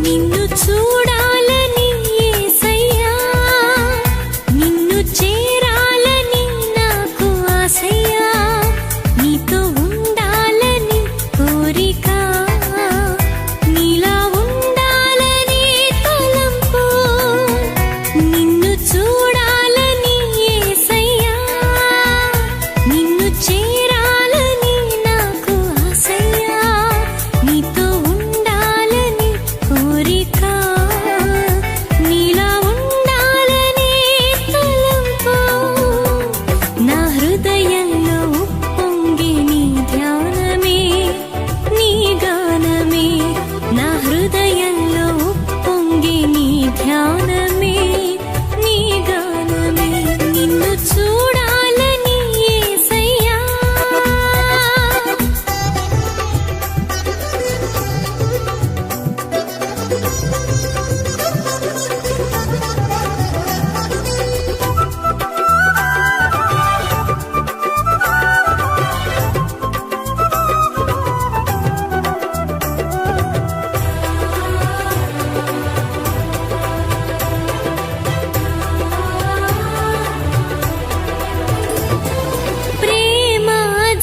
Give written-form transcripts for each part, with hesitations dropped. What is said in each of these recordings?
నిన్ను చూడాలని యేసయ్యా, నిన్ను చేరాలని నాకు ఆశయ్యా, నీతో ఉండాలని కోరిక, నీలా ఉండాలని తలంపు. నిన్ను చూడాలని యేసయ్యా, నిన్ను చేరాలని నాకు ఆశయ్యా, నీతో ఉండాలని కోరిక, నీలా ఉండాలని తలంపు. నా హృదయంలో ఉప్పొంగే నీ ధ్యానమే, నీ గానమే. నా హృదయంలో ఉప్పొంగే నీ ధ్యానమే, నీ గానమే. నిన్ను చూడాలని యేసయ్యా. ప్రేమ,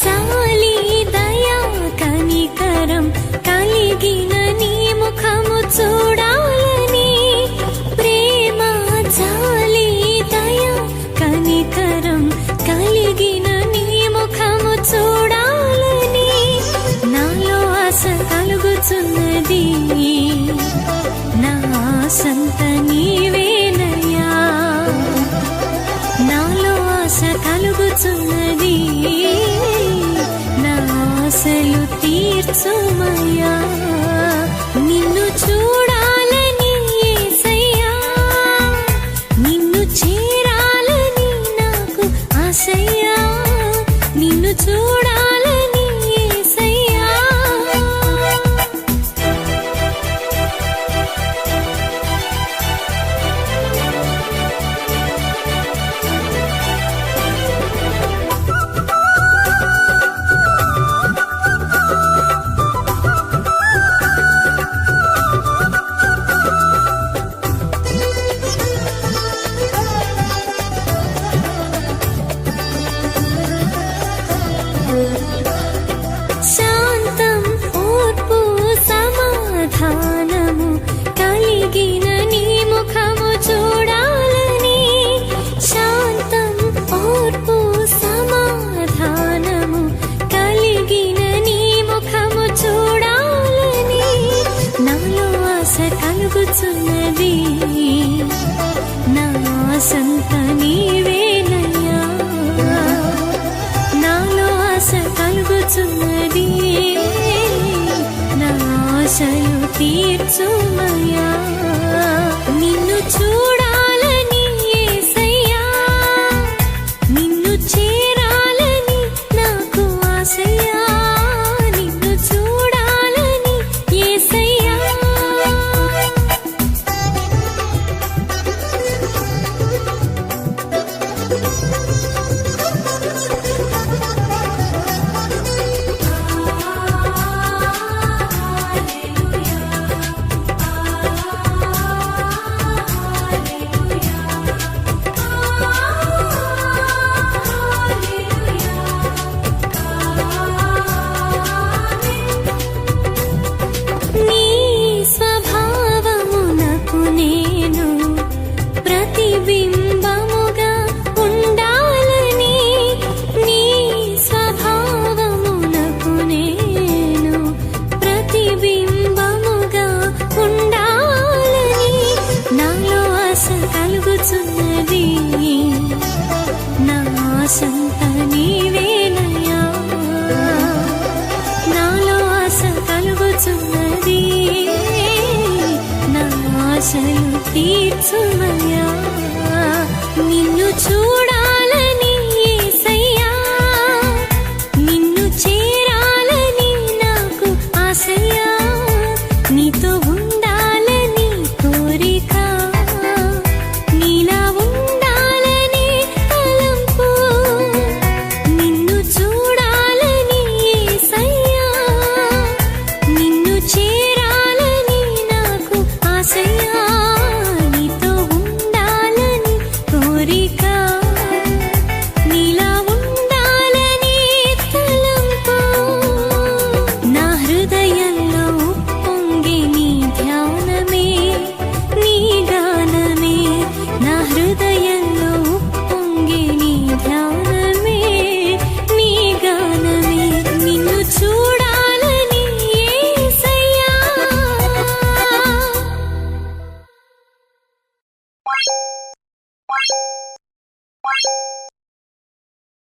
జాలి, దయా, కనికరం కలిగిన నీ ముఖము చూడాలని. ప్రేమ, జాలి, దయా, కనికరం కలిగిన నీ ముఖము చూడాలని నాలో ఆశ కలుగుతున్నది. నా ఆశంత నీవేనయ్యా, నాలో ఆశ కలుగుతున్నది. నా ఆశలు తీర్చుమయ్యా. నిన్ను చూడాలని యేసయ్యా, నిన్ను చేరాలని నాకు ఆశయ్యా, నిన్ను చూడాలని యేసయ్యా. శాంతం, ఓర్పు, సమాధానము కలిగిన నీ ముఖము చూడాలని. శాంతం, ఓర్పు, సమాధానము కలిగిన నీ ముఖము చూడాలని నాలో ఆశ కలుగుతున్నది. నా ఆశంత నీవేనయ్యా, నాలో ఆశ కలుగుతున్నది. నా ఆశలు తీర్చుమయ్యా. నిన్ను చూడాలని యేసయ్యా, నిన్ను చేరాలని నాకు ఆశయ్యా, నిన్ను చూడాలని యేసయ్యా. నీ స్వభావమునకు నేను ప్రతిబింబముగా ఉండాలని. నీ స్వభావమునకు నేను ప్రతిబింబముగా ఉండాలని నాలో ఆశ కలుగుతున్నది. నా ఆశంత నీవేనయ్యా, నాలో ఆశ కలుగుతున్నది. నా ఆశలు తీర్చుమయ్యా. నిన్ను చూడాలని యేసయ్యా, నిన్ను చేరాలని నాకు ఆశయ్యా, నీతో ఉండాలని కోరిక, నీలా ఉండాలని తలంపు. నిన్ను చూడాలని యేసయ్యా, నిన్ను చేరాలని నాకు హృదయ